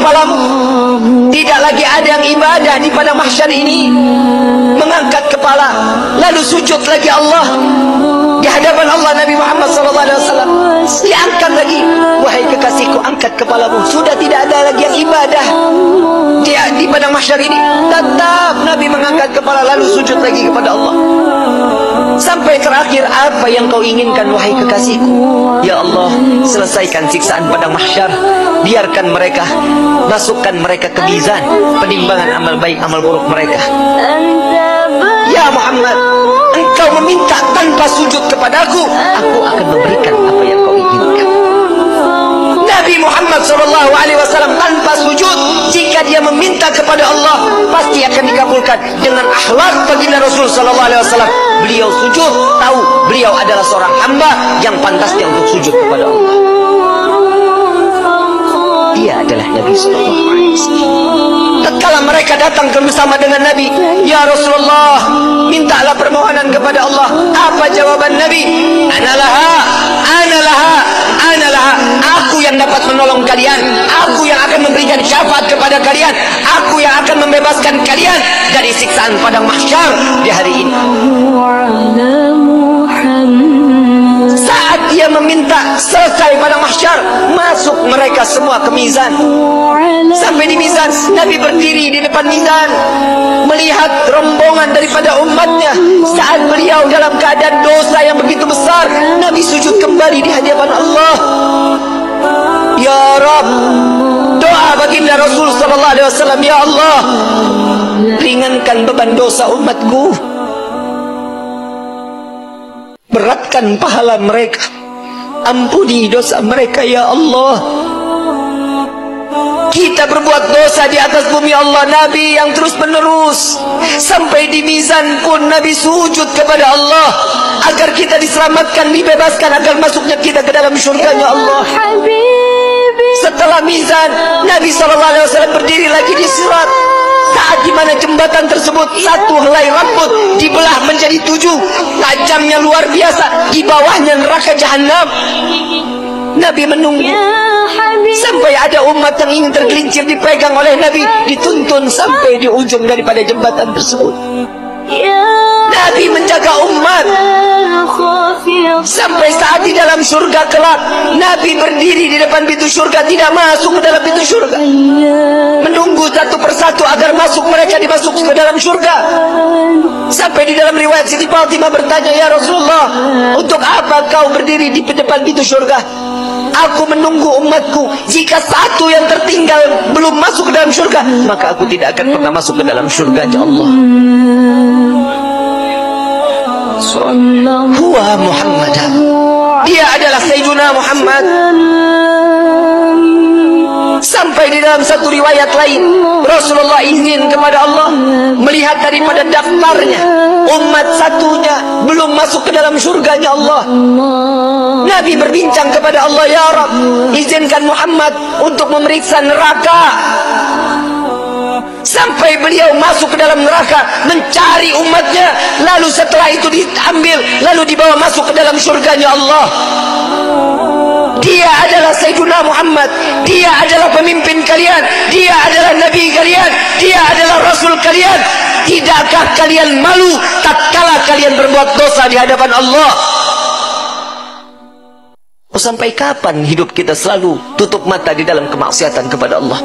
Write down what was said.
kepalamu. Tidak lagi ada yang ibadah di padang mahsyar ini mengangkat kepala lalu sujud lagi Allah di hadapan Allah. Nabi Muhammad SAW diangkat lagi, wahai kekasihku, angkat kepalamu. Sudah tidak ada lagi yang ibadah di padang mahsyar ini. Tetap Nabi mengangkat kepala lalu sujud lagi kepada Allah. Sampai terakhir, apa yang kau inginkan wahai kekasihku? Ya Allah, selesaikan siksaan padang mahsyar. Biarkan mereka, masukkan mereka ke mizan penimbangan amal baik amal buruk mereka. Ya Muhammad, engkau meminta tanpa sujud kepadaku, aku akan memberikan apa yang kau inginkan. Nabi Muhammad SAW tanpa sujud, jika dia meminta kepada Allah pasti akan dikabulkan. Dengan akhlak baginda Rasul SAW, beliau sujud, tahu beliau adalah seorang hamba yang pantasnya untuk sujud kepada Allah. Dia adalah Nabi SAW. Tatkala mereka datang bersama dengan Nabi, ya Rasulullah, mintalah permohonan kepada Allah. Apa jawaban Nabi? Analaha, analaha, analaha. Aku yang dapat menolong kalian, aku yang akan memberikan syafaat kepada kalian, aku yang akan membebaskan kalian dari siksaan padang mahsyar di hari ini. Saat dia meminta selesai padang mahsyar, masuk mereka semua ke mizan. Sampai di mizan, Nabi berdiri di depan mizan melihat rombongan daripada umatnya. Saat beliau dalam keadaan dosa yang begitu besar, Nabi sujud kembali di hadapan Allah. Ya Rabb, doa baginda Rasul SAW, ya Allah, ringankan beban dosa umatku, beratkan pahala mereka, ampuni dosa mereka ya Allah. Kita berbuat dosa di atas bumi Allah. Nabi yang terus menerus sampai di mizan pun Nabi sujud kepada Allah agar kita diselamatkan, dibebaskan, agar masuknya kita ke dalam syurganya Allah. Setelah mizan, Nabi SAW berdiri lagi di sirat. Saat di mana jembatan tersebut satu helai rambut dibelah menjadi 7, tajamnya luar biasa, di bawahnya neraka jahanam. Nabi menunggu sampai ada umat yang ingin tergelincir, dipegang oleh Nabi, dituntun sampai di ujung daripada jembatan tersebut. Nabi menjaga umat sampai saat di dalam surga kelak, Nabi berdiri di depan pintu surga, tidak masuk ke dalam pintu surga, menunggu satu persatu agar masuk, mereka dimasuk ke dalam surga. Sampai di dalam riwayat Siti Fatimah bertanya, ya Rasulullah, untuk apa kau berdiri di depan pintu surga? Aku menunggu umatku, jika satu yang tertinggal belum masuk ke dalam surga, maka aku tidak akan pernah masuk ke dalam surga ya Allah. Huwa Muhammad, dia adalah Sayyiduna Muhammad. Sampai di dalam satu riwayat lain, Rasulullah izin kepada Allah melihat daripada daftarnya umat satunya belum masuk ke dalam surganya Allah. Nabi berbincang kepada Allah, ya Rabb, izinkan Muhammad untuk memeriksa neraka. Sampai beliau masuk ke dalam neraka mencari umatnya, lalu setelah itu diambil, lalu dibawa masuk ke dalam surganya Allah. Dia adalah Sayyiduna Muhammad, dia adalah pemimpin kalian, dia adalah Nabi kalian, dia adalah Rasul kalian. Tidakkah kalian malu tatkala kalian berbuat dosa di hadapan Allah? Sampai kapan hidup kita selalu tutup mata di dalam kemaksiatan kepada Allah?